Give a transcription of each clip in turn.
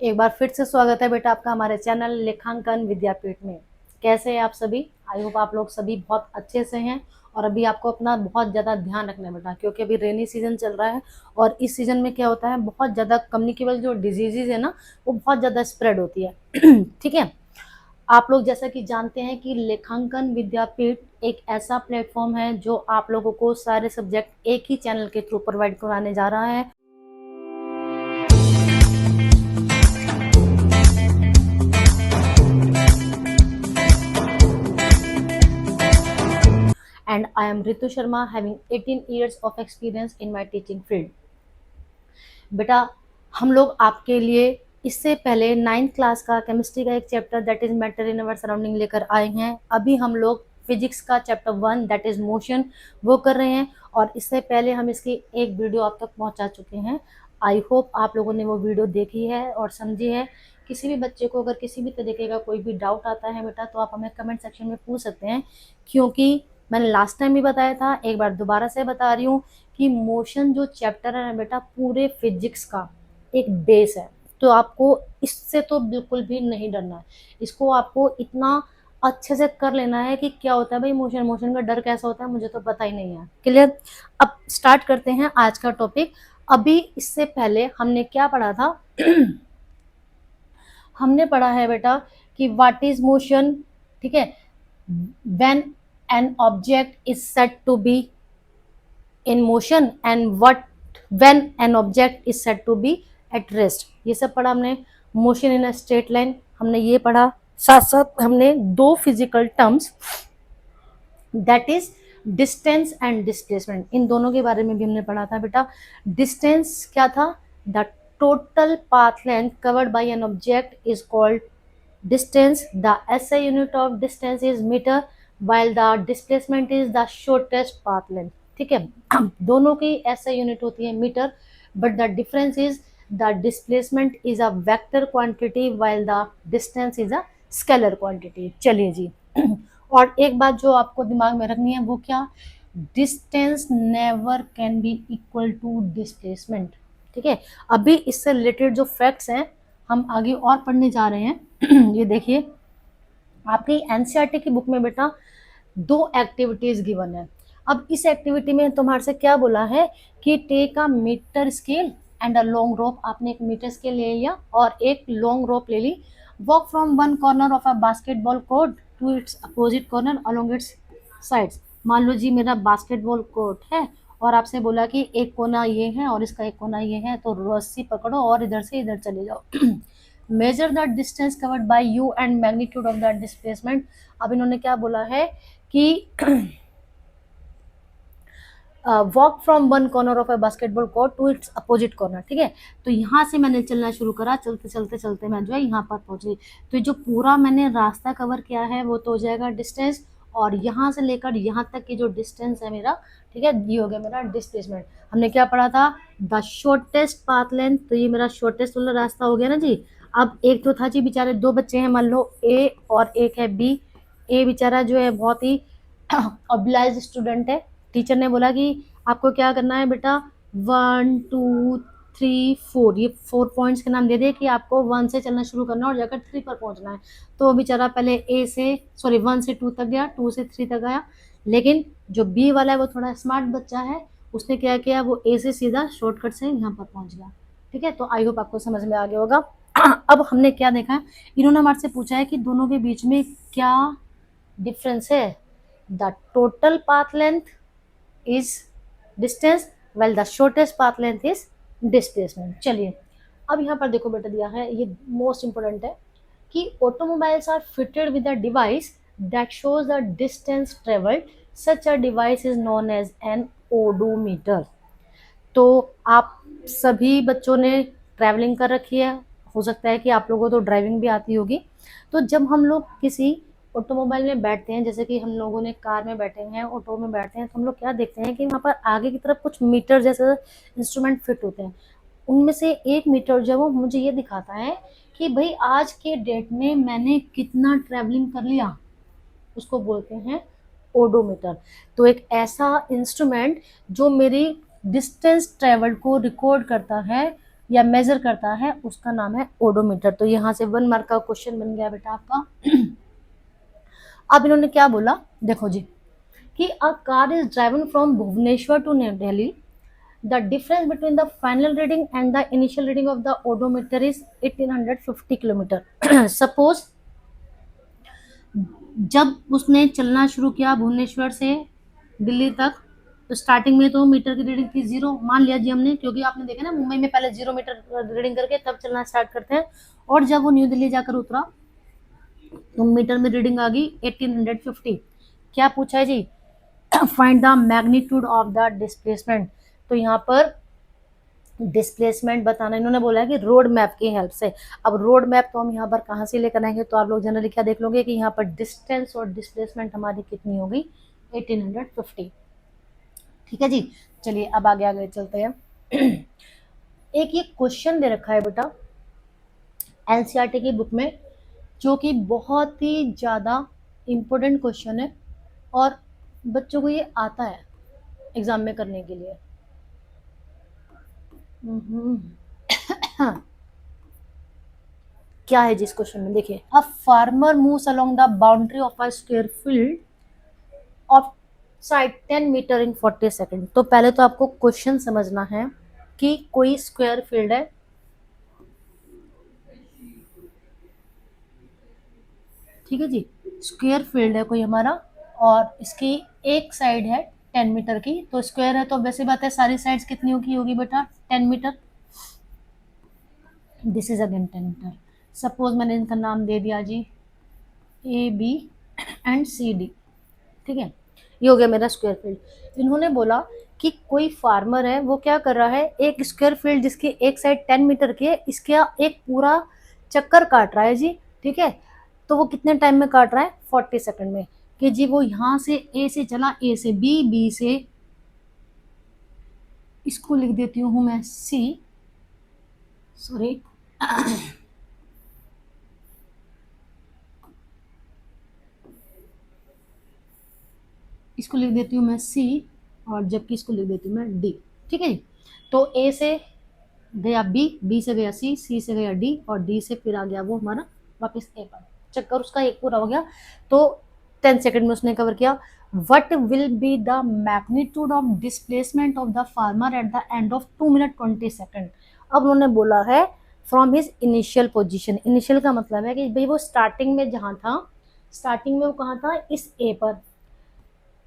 एक बार फिर से स्वागत है बेटा आपका हमारे चैनल लेखांकन विद्यापीठ में। कैसे हैं आप सभी? आई होप आप लोग सभी बहुत अच्छे से हैं। और अभी आपको अपना बहुत ज़्यादा ध्यान रखना है बेटा, क्योंकि अभी रेनी सीजन चल रहा है और इस सीजन में क्या होता है, बहुत ज़्यादा कम्युनिकेबल जो डिजीजेज है ना, वो बहुत ज़्यादा स्प्रेड होती है। ठीक है, आप लोग जैसा कि जानते हैं कि लेखांकन विद्यापीठ एक ऐसा प्लेटफॉर्म है जो आप लोगों को सारे सब्जेक्ट एक ही चैनल के थ्रू प्रोवाइड कराने जा रहा है। And I am Ritu Sharma, having 18 years of experience in my teaching field. बेटा हम लोग आपके लिए इससे पहले 9th क्लास का केमिस्ट्री का एक chapter that is matter in our surrounding लेकर आए हैं। अभी हम लोग फिजिक्स का चैप्टर 1 दैट इज मोशन वो कर रहे हैं, और इससे पहले हम इसकी एक वीडियो आप तक पहुंचा चुके हैं। आई होप आप लोगों ने वो वीडियो देखी है और समझी है। किसी भी बच्चे को अगर किसी भी तरीके का कोई भी डाउट आता है बेटा, तो आप हमें कमेंट सेक्शन में पूछ सकते हैं, क्योंकि मैंने लास्ट टाइम भी बताया था, एक बार दोबारा से बता रही हूँ कि मोशन जो चैप्टर है ना बेटा, पूरे फिजिक्स का एक बेस है। तो आपको इससे तो बिल्कुल भी नहीं डरना है। इसको आपको इतना अच्छे से कर लेना है कि क्या होता है भाई मोशन, मोशन का डर कैसा होता है मुझे तो पता ही नहीं है। क्लियर? अब स्टार्ट करते हैं आज का टॉपिक। अभी इससे पहले हमने क्या पढ़ा था? हमने पढ़ा है बेटा कि व्हाट इज मोशन। ठीक है, when an object is said to be in motion and what when an object is said to be at rest। ये सब पढ़ा हमने। Motion in a straight line हमने ये पढ़ा। साथ साथ हमने दो physical terms that is distance and displacement, इन दोनों के बारे में भी हमने पढ़ा था बेटा। डिस्टेंस क्या था? The total path length covered bye N object is called distance। the SI unit of distance is meter while the displacement is the shortest path length। ठीक है, दोनों की SI यूनिट होती है metre, but the difference is the displacement is a vector quantity while the distance is a scalar quantity. चलिए जी। और एक बात जो आपको दिमाग में रखनी है वो क्या? Distance never can be equal to displacement. ठीक है, अभी इससे रिलेटेड जो फैक्ट्स हैं हम आगे और पढ़ने जा रहे हैं। ये देखिए, आपकी एनसीईआरटी की बुक में बेटा दो एक्टिविटीज गिवन है। अब इस एक्टिविटी में तुम्हारे से क्या बोला है कि take a metre scale and a long rope. आपने एक मीटर स्केल ले लिया और एक लॉन्ग रोप ले ली। Walk from one corner of a basketball court to its opposite corner along its sides. मान लो जी मेरा बास्केटबॉल कोर्ट है और आपसे बोला कि एक कोना ये है और इसका एक कोना ये है, तो रस्सी पकड़ो और इधर से इधर चले जाओ। Measure the distance covered by you and magnitude of the displacement. अब इन्होंने क्या बोला है कि walk from one corner of a basketball court to its opposite corner. ठीक है, तो यहाँ से मैंने चलना शुरू करा, चलते चलते चलते मैं जो है यहाँ पर पहुंच गई। तो जो पूरा मैंने रास्ता कवर किया है वो तो हो जाएगा डिस्टेंस, और यहाँ से लेकर यहाँ तक की जो डिस्टेंस है मेरा, ठीक है, ये हो गया मेरा डिस्प्लेसमेंट। हमने क्या पढ़ा था? The shortest path length. तो ये मेरा शॉर्टेस्ट वाला रास्ता हो गया ना जी। अब एक तो था जी बेचारे दो बच्चे हैं, मान लो ए और एक है बी। ए बेचारा जो है बहुत ही ऑब्लाइज स्टूडेंट है। टीचर ने बोला कि आपको क्या करना है बेटा, 1 2 3 4, ये 4 पॉइंट्स के नाम दे दिए कि आपको 1 से चलना शुरू करना है और जाकर 3 पर पहुंचना है। तो बेचारा पहले 1 से 2 तक गया, 2 से 3 तक गया। लेकिन जो बी वाला है वो थोड़ा स्मार्ट बच्चा है, उसने क्या किया, वो ए से सीधा शॉर्टकट से यहाँ पर पहुंच गया। ठीक है, तो आई होप आपको समझ में आ गया होगा। अब हमने क्या देखा, इन्होंने हमारे से पूछा है कि दोनों के बीच में क्या डिफरेंस है। The total path length is distance while the shortest path length is displacement। चलिए, अब यहाँ पर देखो बेटा दिया है, ये मोस्ट इंपोर्टेंट है कि automobiles are fitted with a device that shows the distance traveled। such a device is known as an odometer। तो आप सभी बच्चों ने ट्रैवलिंग कर रखी है, हो सकता है कि आप लोगों को तो ड्राइविंग भी आती होगी। तो जब हम लोग किसी ऑटोमोबाइल में बैठते हैं, जैसे कि हम लोगों ने कार में बैठे हैं, ऑटो में बैठते हैं, तो हम लोग क्या देखते हैं कि वहाँ पर आगे की तरफ कुछ मीटर जैसे इंस्ट्रूमेंट फिट होते हैं। उनमें से एक मीटर जो है वो मुझे ये दिखाता है कि भाई आज के डेट में मैंने कितना ट्रैवलिंग कर लिया, उसको बोलते हैं ओडोमीटर। तो एक ऐसा इंस्ट्रूमेंट जो मेरी डिस्टेंस ट्रेवल्ड को रिकॉर्ड करता है या मेजर करता है उसका नाम है ओडोमीटर। तो यहाँ से 1 मार्क का क्वेश्चन बन गया बेटा आपका। अब इन्होंने क्या बोला, देखो जी, कि a car is driven from Bhubaneswar to New Delhi, the difference between the final reading and the initial reading of the odometer is 1850 kilometre. Suppose जब उसने चलना शुरू किया भुवनेश्वर से दिल्ली तक, तो स्टार्टिंग में तो मीटर की रीडिंग थी 0, मान लिया जी हमने, क्योंकि आपने देखा ना मुंबई में पहले 0 मीटर रीडिंग करके तब चलना स्टार्ट करते हैं, और जब वो न्यू दिल्ली जाकर उतरा तो मीटर में रीडिंग आ गई 1850। क्या पूछा है जी, find the magnitude of the displacement. तो यहाँ पर डिस्प्लेसमेंट बताना इन्होंने बोला है कि रोड मैप की हेल्प से। अब रोड मैप तो हम यहाँ पर कहाँ से लेकर आएंगे, तो आप लोग जनरली क्या देख लोगे कि यहाँ पर डिस्टेंस और डिस्प्लेसमेंट हमारी कितनी होगी, 1850। ठीक है जी, चलिए अब आगे आगे चलते हैं। एक ये क्वेश्चन दे रखा है बेटा एनसीईआरटी की बुक में, जो कि बहुत ही ज़्यादा इम्पोर्टेंट क्वेश्चन है और बच्चों को ये आता है एग्जाम में करने के लिए। क्या है जिस क्वेश्चन में, देखिए, a farmer moves along the boundary of a square field of side 10 metre in 40 second. तो पहले तो आपको क्वेश्चन समझना है कि कोई स्क्वायर फील्ड है, ठीक है जी, स्क्वायर फील्ड है कोई हमारा, और इसकी एक साइड है 10 मीटर की, तो स्क्वायर है तो वैसे बात है सारी साइड्स कितनी होगी बेटा 10 मीटर। दिस इज अगेन 10 मीटर। सपोज मैंने इनका नाम दे दिया जी A B and C D, ठीक है, ये हो गया मेरा स्क्वायर फील्ड। इन्होंने बोला कि कोई फार्मर है, वो क्या कर रहा है, एक स्क्वायर फील्ड जिसकी एक साइड 10 मीटर की है, इसका एक पूरा चक्कर काट रहा है जी, ठीक है। तो वो कितने टाइम में काट रहा है, 40 सेकंड में। कि जी वो यहाँ से ए से चला, ए से बी, बी से, इसको लिख देती हूँ मैं सी, सॉरी इसको लिख देती हूँ मैं सी, और जबकि इसको लिख देती हूँ मैं डी, ठीक है जी। तो ए से गया बी, बी से गया सी, सी से गया डी, और डी से फिर आ गया वो हमारा वापस ए पर, चक्कर उसका एक पूरा हो गया। तो 10 सेकंड में उसने कवर किया। What will be the magnitude of displacement of the farmer at the end of 2 minute 20 second. अब उन्होंने बोला है from his initial position. Initial का मतलब है कि भाई वो स्टार्टिंग में जहाँ था, स्टार्टिंग में वो कहाँ था, इस ए पर,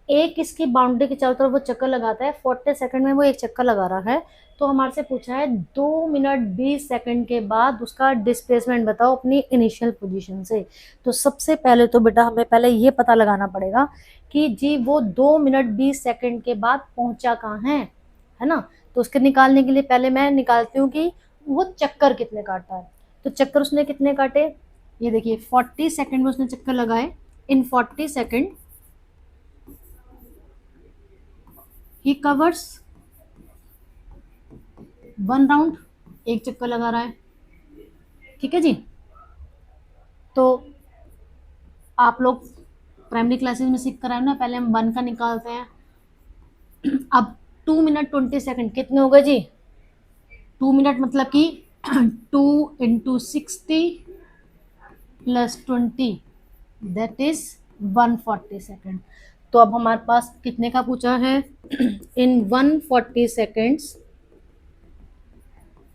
एक इसकी बाउंड्री के चारों तरफ वो चक्कर लगाता है, 40 सेकंड में वो एक चक्कर लगा रहा है। तो हमारे से पूछा है 2 मिनट 20 सेकंड के बाद उसका डिस्प्लेसमेंट बताओ अपनी इनिशियल पोजीशन से। तो सबसे पहले तो बेटा हमें पहले ये पता लगाना पड़ेगा कि जी वो 2 मिनट 20 सेकंड के बाद पहुंचा कहाँ है ना। तो उसके निकालने के लिए पहले मैं निकालती हूँ कि वो चक्कर कितने काटता है। तो चक्कर उसने कितने काटे, ये देखिए 40 सेकंड में उसने चक्कर लगाए। इन 40 सेकंड ही कवर्स 1 राउंड, एक चक्कर लगा रहा है, ठीक है जी। तो आप लोग प्राइमरी क्लासेस में सीख कर आए ना, पहले हम 1 का निकालते हैं। अब 2 मिनट 20 सेकंड कितने हो गए जी, 2 मिनट मतलब कि 2 into 60 plus 20 that is 140 second. तो अब हमारे पास कितने का पूछा है, इन 140 सेकंड्स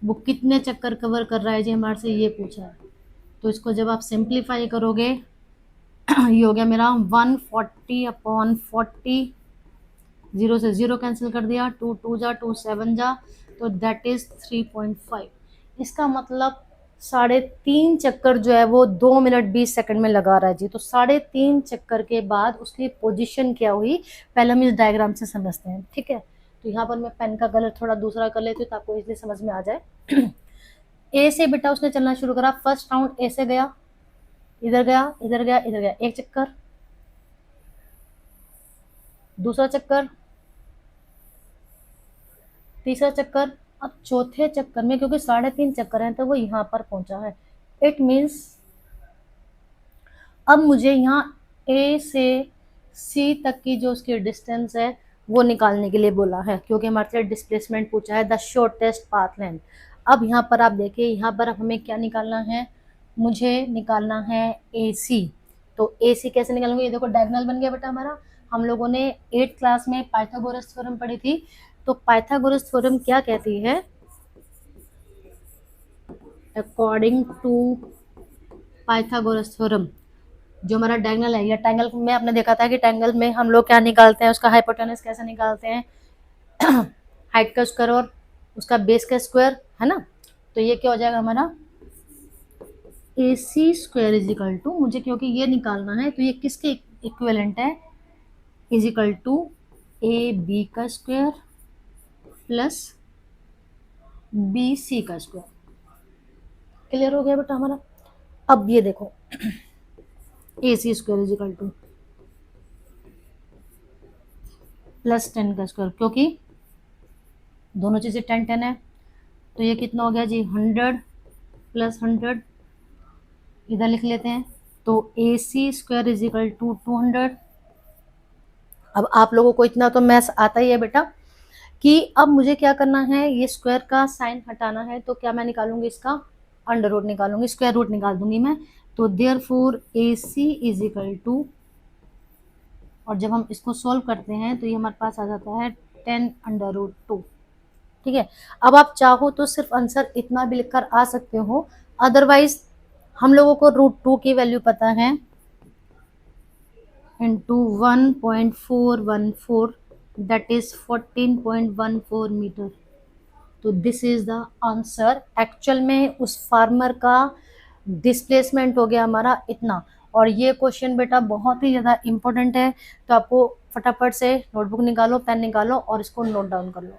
वो कितने चक्कर कवर कर रहा है जी, हमारे से ये पूछा है। तो इसको जब आप सिंप्लीफाई करोगे ये हो गया मेरा 140 अपॉन 40, 0 से 0 कैंसिल कर दिया, 2 2 जा 2 7 जा, तो दैट इज 3.5। इसका मतलब 3.5 चक्कर जो है वो 2 मिनट 20 सेकंड में लगा रहा है जी। तो 3.5 चक्कर के बाद उसकी पोजीशन क्या हुई, पहले हम इस डायग्राम से समझते हैं, ठीक है। तो यहाँ पर मैं पेन का कलर थोड़ा दूसरा कर लेती हूँ ताकि इसलिए समझ में आ जाए। ए से बेटा उसने चलना शुरू करा, फर्स्ट राउंड ए से गया, इधर गया, इधर गया, इधर गया, एक चक्कर, दूसरा चक्कर, तीसरा चक्कर। अब चौथे चक्कर में क्योंकि 3.5 चक्कर हैं तो वो यहाँ पर पहुंचा है। इट मीन्स अब मुझे यहाँ ए से सी तक की जो उसकी डिस्टेंस है वो निकालने के लिए बोला है, क्योंकि हमारे से डिस्प्लेसमेंट पूछा है द शॉर्टेस्ट पाथ लेंथ। अब यहाँ पर आप देखिए, यहाँ पर अब हमें क्या निकालना है, मुझे निकालना है AC। तो AC कैसे निकालूंगी, ये देखो डायगोनल बन गया बेटा हमारा। हम लोगों ने 8th क्लास में पाइथागोरस थ्योरम पढ़ी थी। तो पाइथागोरस थ्योरम क्या कहती है, अकॉर्डिंग टू पाइथागोरस थ्योरम, जो हमारा डायगोनल है या ट्रायंगल में आपने देखा था कि ट्रायंगल में हम लोग क्या निकालते हैं, उसका हाइपोटेनस कैसे निकालते हैं, हाइट का स्क्वायर और उसका बेस का स्क्वायर, है ना। तो ये क्या हो जाएगा हमारा AC square is equal to, मुझे क्योंकि ये निकालना है तो ये किसके इक्विवेलेंट है, इज इक्वल टू AB का स्क्वायर प्लस BC का स्क्वायर। क्लियर हो गया बेटा हमारा। अब ये देखो AC square is equal two plus 10 का स्क्वायर, क्योंकि दोनों चीजें 10 है। तो ये कितना हो गया जी, 100 प्लस 100, इधर लिख लेते हैं। तो AC square is equal to 200। अब आप लोगों को इतना तो मैथ्स आता ही है बेटा कि अब मुझे क्या करना है, ये स्क्वायर का साइन हटाना है। तो क्या मैं निकालूंगी, इसका अंडर रूट निकालूंगी, स्क्वायर रूट निकाल दूंगी मैं। तो therefore AC is equal to, और जब हम इसको सॉल्व करते हैं तो ये हमारे पास आ जाता है 10√2। ठीक है। अब आप चाहो तो सिर्फ आंसर इतना भी लिखकर आ सकते हो, अदरवाइज हम लोगों को √2 की वैल्यू पता है, इंटू 1.414, दैट इज 14.14 मीटर। तो this is the answer. Actual में उस फार्मर का डिस्प्लेसमेंट हो गया हमारा इतना। और ये क्वेश्चन बेटा बहुत ही ज़्यादा इंपॉर्टेंट है, तो आपको फटाफट से नोटबुक निकालो, पेन निकालो और इसको नोट डाउन कर लो।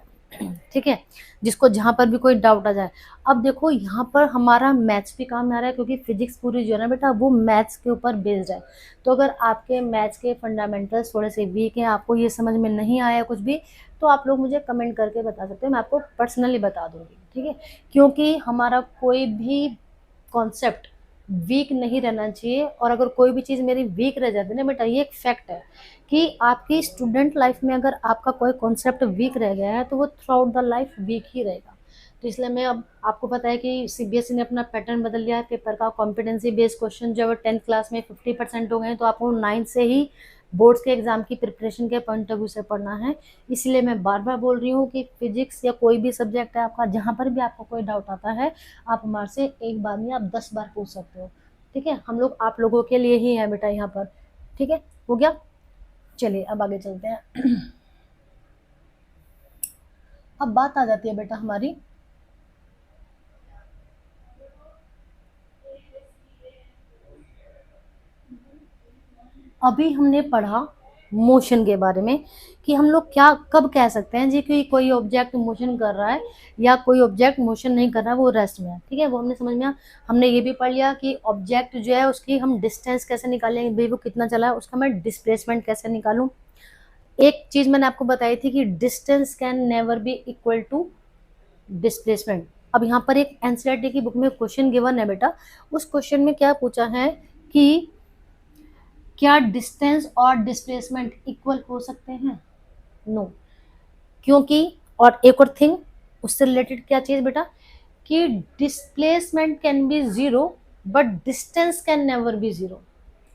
ठीक है, जिसको जहाँ पर भी कोई डाउट आ जाए। अब देखो यहाँ पर हमारा मैथ्स भी काम आ रहा है, क्योंकि फिजिक्स पूरी जो है ना बेटा वो मैथ्स के ऊपर बेस्ड है। तो अगर आपके मैथ्स के फंडामेंटल्स थोड़े से वीक हैं, आपको ये समझ में नहीं आया कुछ भी, तो आप लोग मुझे कमेंट करके बता सकते हैं, मैं आपको पर्सनली बता दूंगी। ठीक है, क्योंकि हमारा कोई भी कॉन्सेप्ट वीक नहीं रहना चाहिए। और अगर कोई भी चीज़ मेरी वीक रह जाती है ना बेटा, ये एक फैक्ट है कि आपकी स्टूडेंट लाइफ में अगर आपका कोई कॉन्सेप्ट वीक रह गया है तो वो throughout the life weak ही रहेगा। तो इसलिए मैं, अब आपको पता है कि CBSE ने अपना पैटर्न बदल लिया है, पेपर का कॉम्पिटेंसी बेस्ड क्वेश्चन जो है 10th क्लास में 50% हो गए हैं। तो आपको 9th से ही बोर्ड्स के एग्जाम की प्रिपरेशन के पॉइंट ऑफ व्यू से पढ़ना है। इसलिए मैं बार बार बोल रही हूँ कि फिजिक्स या कोई भी सब्जेक्ट है आपका, जहाँ पर भी आपको कोई डाउट आता है, आप हमारे से एक बार नहीं, आप 10 बार पूछ सकते हो। ठीक है, हम लोग आप लोगों के लिए ही है बेटा यहाँ पर। ठीक है, हो गया। चलिए अब आगे चलते हैं। अब बात आ जाती है बेटा हमारी, अभी हमने पढ़ा मोशन के बारे में कि हम लोग क्या कब कह सकते हैं जी कि कोई ऑब्जेक्ट मोशन कर रहा है या कोई ऑब्जेक्ट मोशन नहीं कर रहा है, वो रेस्ट में है। ठीक है, वो हमने समझ में आया। हमने ये भी पढ़ लिया कि ऑब्जेक्ट जो है उसकी हम डिस्टेंस कैसे निकालेंगे, भाई वो कितना चला है, उसका मैं डिस्प्लेसमेंट कैसे निकालूं। एक चीज मैंने आपको बताई थी कि distance can never be equal to displacement. अब यहाँ पर एक एनसीईआरटी की बुक में क्वेश्चन गिवन है बेटा, उस क्वेश्चन में क्या पूछा है कि क्या डिस्टेंस और डिस्प्लेसमेंट इक्वल हो सकते हैं, नो। क्योंकि, और एक और थिंग उससे रिलेटेड क्या चीज बेटा, कि displacement can be zero but distance can never B zero.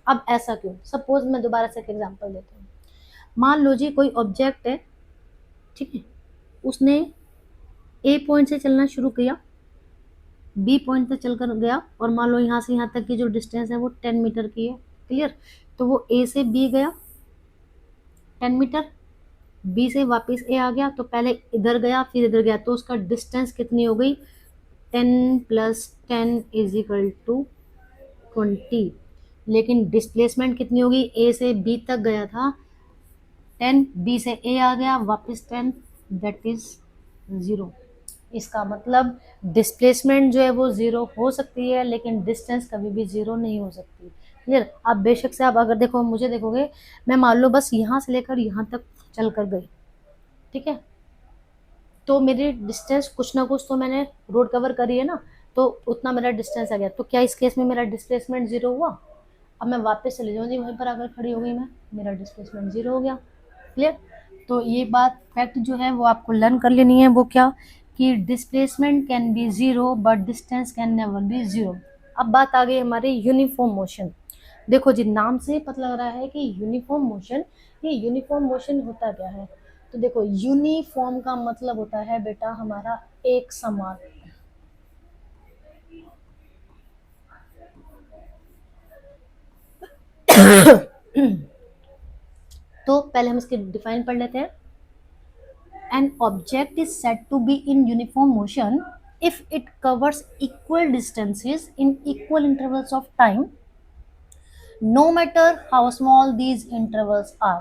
अब ऐसा क्यों, सपोज मैं दोबारा से एक एग्जांपल देती हूँ। मान लो जी कोई ऑब्जेक्ट है, ठीक है, उसने ए पॉइंट से चलना शुरू किया, बी पॉइंट तक चलकर गया, और मान लो यहाँ से यहाँ तक की जो डिस्टेंस है वो 10 मीटर की है। क्लियर, तो वो ए से बी गया 10 मीटर, बी से वापस ए आ गया, तो पहले इधर गया फिर इधर गया, तो उसका डिस्टेंस कितनी हो गई, 10 + 10 इज इक्वल टू 20। लेकिन डिस्प्लेसमेंट कितनी होगी, ए से बी तक गया था 10, बी से ए आ गया वापस 10, दैट इज 0। इसका मतलब डिस्प्लेसमेंट जो है वो 0 हो सकती है, लेकिन डिस्टेंस कभी भी 0 नहीं हो सकती। क्लियर, आप बेशक से आप अगर देखो, मुझे देखोगे, मैं मान लो बस यहाँ से लेकर यहाँ तक चल कर गई, ठीक है, तो मेरी डिस्टेंस कुछ ना कुछ तो मैंने रोड कवर करी है ना, तो उतना मेरा डिस्टेंस आ गया। तो क्या इस केस में मेरा डिस्प्लेसमेंट 0 हुआ। अब मैं वापस चले जाऊँ जी, वहीं पर अगर खड़ी हो गई मैं, मेरा डिस्प्लेसमेंट 0 हो गया। क्लियर, तो ये बात फैक्ट जो है वो आपको लर्न कर लेनी है। वो क्या कि displacement can be zero but distance can never B zero. अब बात आ गई हमारे यूनिफॉर्म मोशन। देखो जी, नाम से ही पता लग रहा है कि यूनिफॉर्म मोशन, ये यूनिफॉर्म मोशन होता क्या है। तो देखो, यूनिफॉर्म का मतलब होता है बेटा हमारा एक समान। तो पहले हम इसके डिफाइन पढ़ लेते हैं। An object is said to be in uniform motion if it covers equal distances in equal intervals of time, no matter how small these intervals are।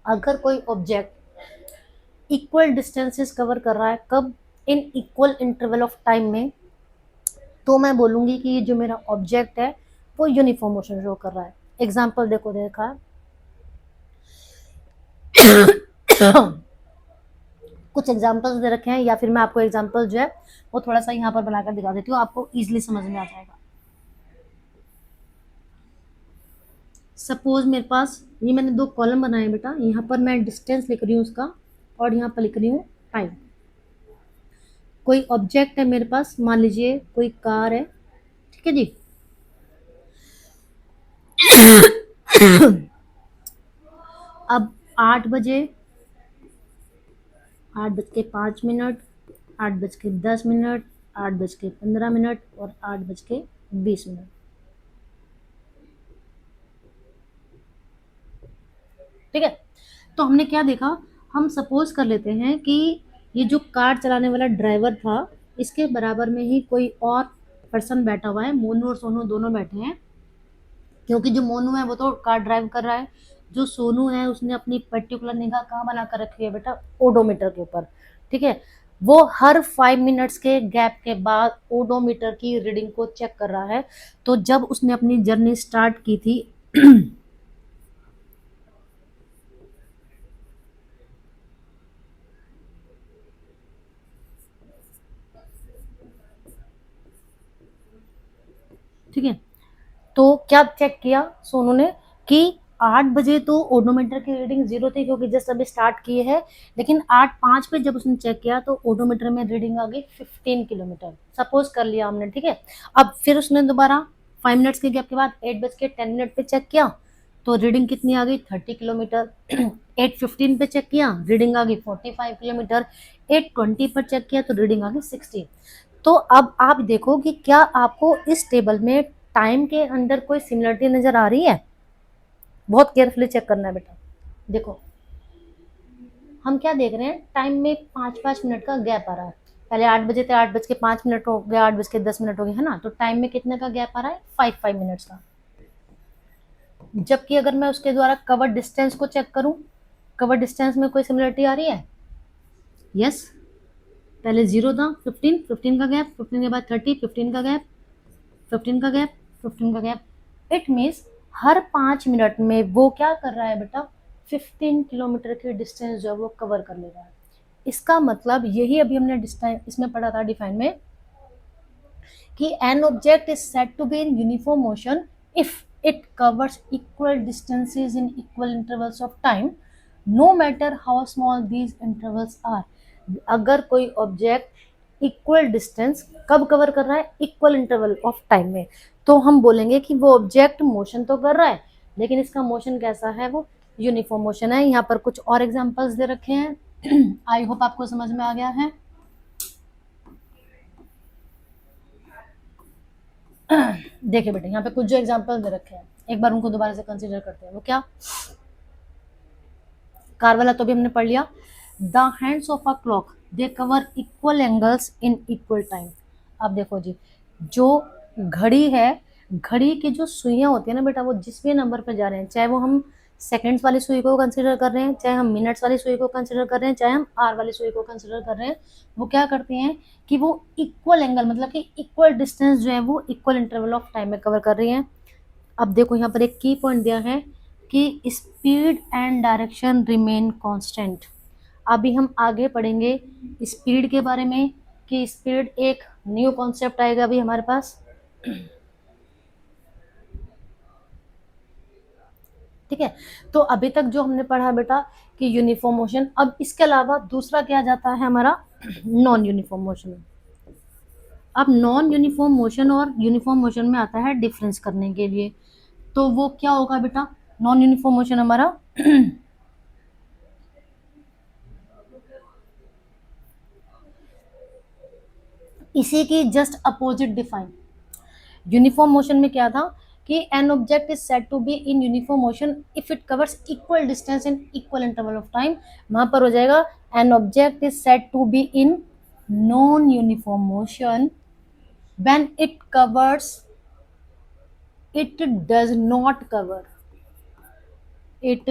अगर कोई ऑब्जेक्ट इक्वल डिस्टेंसेस कवर कर रहा है, कब? इन equal interval of time में, तो मैं बोलूंगी कि जो मेरा ऑब्जेक्ट है वो यूनिफॉर्म मोशन शो कर रहा है। एग्जाम्पल देखो, देखा कुछ एग्जाम्पल्स दे रखे हैं, या फिर मैं आपको एग्जाम्पल जो है वो थोड़ा सा यहाँ पर बनाकर दिखा देती हूँ, आपको इजीली समझ में आ जाएगा। सपोज मेरे पास ये मैंने दो कॉलम बनाए बेटा, यहाँ पर मैं डिस्टेंस लिख रही हूँ उसका, और यहाँ पर लिख रही हूँ टाइम। कोई ऑब्जेक्ट है मेरे पास, मान लीजिए कोई कार है, ठीक है जी। अब 8 बजे, 8:05, 8:10, 8:15 और 8:20। ठीक है, तो हमने क्या देखा, हम सपोज कर लेते हैं कि ये जो कार चलाने वाला ड्राइवर था, इसके बराबर में ही कोई और पर्सन बैठा हुआ है, मोनू और सोनू दोनों बैठे हैं। क्योंकि जो मोनू है वो तो कार ड्राइव कर रहा है, जो सोनू है उसने अपनी पर्टिकुलर निगाह कहाँ बना कर रखी है बेटा, ओडोमीटर के ऊपर। ठीक है, वो हर 5 मिनट्स के गैप के बाद ओडोमीटर की रीडिंग को चेक कर रहा है। तो जब उसने अपनी जर्नी स्टार्ट की थी ठीक है, तो क्या चेक किया सोनू ने कि 8 बजे तो ओडोमीटर की रीडिंग 0 थी, क्योंकि जस्ट अभी स्टार्ट किए है। लेकिन 8:05 पे जब उसने चेक किया तो ओडोमीटर में रीडिंग आ गई 15 किलोमीटर, सपोज कर लिया हमने। ठीक है, अब फिर उसने दोबारा 5 मिनट्स के गैप के बाद 8:10 पे चेक किया तो रीडिंग कितनी आ गई, 30 किलोमीटर। 8:15 पे चेक किया, रीडिंग आ गई 45 किलोमीटर। 8:20 पर चेक किया तो रीडिंग आ गई 60। तो अब आप देखो कि क्या आपको इस टेबल में टाइम के अंदर कोई सिमिलरिटी नजर आ रही है। बहुत केयरफुली चेक करना है बेटा। देखो, हम क्या देख रहे हैं, टाइम में 5-5 मिनट का गैप आ रहा है। पहले 8 बजे थे, 8:05 हो गया, 8:10 हो गया, है ना। तो टाइम में कितने का गैप आ रहा है, 5-5 मिनट्स का। जबकि अगर मैं उसके द्वारा कवर डिस्टेंस को चेक करूं, कवर डिस्टेंस में कोई सिमिलरिटी आ रही है, यस। पहले 0 था, 15 का गैप, 15 के बाद 30, 15 का गैप, 15 का गैप, 15 का gap. It means her 5 minute में वो क्या कर रहा है बेटा, 15 किलोमीटर की डिस्टेंस जो है वो कवर कर ले रहा है। इसका मतलब यही अभी हमने इसमें पढ़ा था डिफाइन में, कि an object is said to be in uniform motion if it covers equal distances in equal intervals of time, no matter how small these intervals are. अगर कोई ऑब्जेक्ट इक्वल डिस्टेंस कब कवर कर रहा है, equal interval of time में, तो हम बोलेंगे कि वो ऑब्जेक्ट मोशन तो कर रहा है, लेकिन इसका मोशन कैसा है, वो यूनिफॉर्म मोशन है। यहाँ पर कुछ और एग्जांपल्स दे रखे हैं। आई होप आपको समझ में आ गया है। देखिए बेटे, यहाँ पे कुछ जो एग्जांपल दे रखे हैं, एक बार उनको दोबारा से कंसीडर करते हैं। वो क्या, कार वाला तो भी हमने पढ़ लिया। The hands of a clock they cover equal angles in equal time. अब देखो जी, जो घड़ी है, घड़ी की जो सुइयां होती है ना बेटा, वो जिस भी नंबर पे जा रहे हैं, चाहे वो हम सेकंड्स वाली सुई को कंसीडर कर रहे हैं, चाहे हम मिनट्स वाली सुई को कंसीडर कर रहे हैं, चाहे हम आर वाली सुई को कंसीडर कर रहे हैं, वो क्या करती हैं कि वो इक्वल एंगल, मतलब कि इक्वल डिस्टेंस जो है वो इक्वल इंटरवल ऑफ टाइम में कवर कर रही हैं। अब देखो, यहाँ पर एक की पॉइंट दिया है कि speed and direction remain constant. अभी हम आगे पढ़ेंगे स्पीड के बारे में, कि स्पीड एक न्यू कॉन्सेप्ट आएगा अभी हमारे पास। ठीक है, तो अभी तक जो हमने पढ़ा बेटा कि यूनिफॉर्म मोशन, अब इसके अलावा दूसरा क्या जाता है हमारा, नॉन यूनिफॉर्म मोशन। अब नॉन यूनिफॉर्म मोशन और यूनिफॉर्म मोशन में आता है डिफरेंस करने के लिए, तो वो क्या होगा बेटा? नॉन यूनिफॉर्म मोशन हमारा इसी की just opposite define. Uniform motion में क्या था कि an object is said to be in uniform motion if it covers equal distance in equal interval of time. वहां पर हो जाएगा an object is said to be in non uniform motion when it covers, it does not cover, it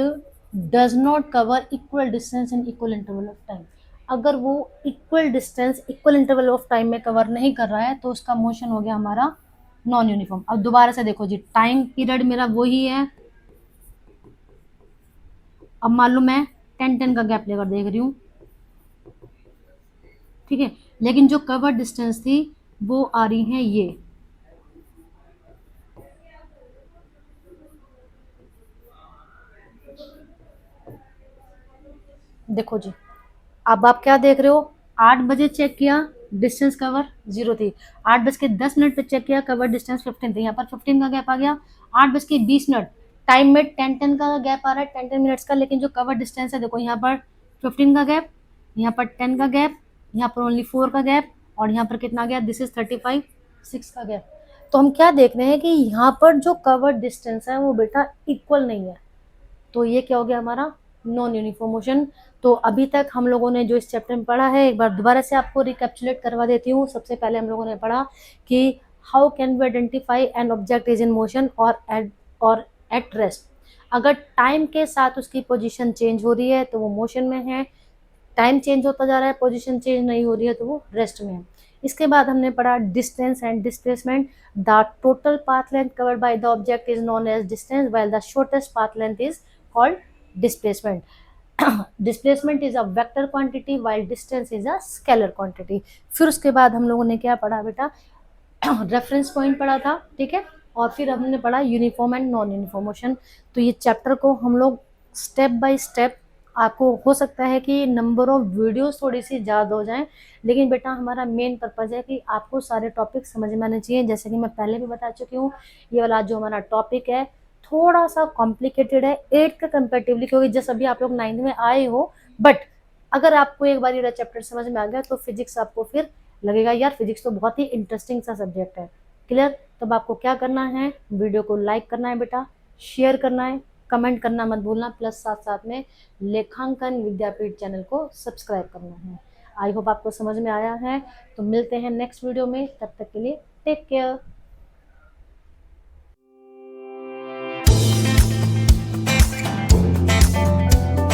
does not cover equal distance in equal interval of time. अगर वो equal distance equal interval of time में cover नहीं कर रहा है तो उसका motion हो गया हमारा नॉन यूनिफॉर्म। अब दोबारा से देखो जी, टाइम पीरियड मेरा वही है। अब मान लो मैं 10-10 का गैप लेकर देख रही हूँ, ठीक है, लेकिन जो कवर डिस्टेंस थी वो आ रही है ये। देखो जी, अब आप क्या देख रहे हो, 8 बजे चेक किया, डिस्टेंस कवर 0 थी। 8:10 पे चेक किया, कवर डिस्टेंस 15 थी। यहाँ पर 15 का गैप आ गया। 8:20 टाइम में 10-10 का गैप आ रहा है, 10-10 मिनट्स का, लेकिन जो कवर डिस्टेंस है देखो यहाँ पर 15 का गैप, यहाँ पर 10 का गैप, यहाँ पर ओनली 4 का गैप, और यहाँ पर कितना गया, दिस इज 35, 6 का गैप। तो हम क्या देख रहे हैं कि यहाँ पर जो कवर डिस्टेंस है वो बेटा इक्वल नहीं है, तो ये क्या हो गया हमारा नॉन यूनिफॉर्म मोशन। तो अभी तक हम लोगों ने जो इस चैप्टर में पढ़ा है, एक बार दोबारा से आपको रिकैप्चुलेट करवा देती हूँ। सबसे पहले हम लोगों ने पढ़ा कि how can we identify an object is in motion और एट रेस्ट। अगर टाइम के साथ उसकी पोजीशन चेंज हो रही है तो वो मोशन में है, टाइम चेंज होता जा रहा है, पोजीशन चेंज नहीं हो रही है तो वो रेस्ट में है। इसके बाद हमने पढ़ा distance and displacement. The total path length covered by the object is known as distance while the shortest path length is called displacement. Displacement is a vector quantity while distance is a scalar quantity. फिर उसके बाद हम लोगों ने क्या पढ़ा बेटा, reference point पढ़ा था, ठीक है, और फिर हमने पढ़ा uniform and non uniform motion. तो ये चैप्टर को हम लोग स्टेप बाय स्टेप, आपको हो सकता है कि नंबर ऑफ वीडियोस थोड़ी सी ज़्यादा हो जाएं, लेकिन बेटा हमारा मेन पर्पज़ है कि आपको सारे टॉपिक समझ में आने चाहिए। जैसे कि मैं पहले भी बता चुकी हूँ, ये वाला जो हमारा टॉपिक है थोड़ा सा कॉम्प्लिकेटेड है 8th का कंपेरेटिवली, क्योंकि जैसे अभी आप लोग 9th में आए हो, बट अगर आपको एक बार ये चैप्टर समझ में आ गया तो फिजिक्स आपको फिर लगेगा यार फिजिक्स तो बहुत ही इंटरेस्टिंग सा सब्जेक्ट है। क्लियर? तब आपको क्या करना है, वीडियो को लाइक करना है बेटा, शेयर करना है, कमेंट करना मत भूलना, प्लस साथ साथ में लेखांकन विद्यापीठ चैनल को सब्सक्राइब करना है। आई होप आपको समझ में आया है। तो मिलते हैं नेक्स्ट वीडियो में, तब तक के लिए टेक केयर।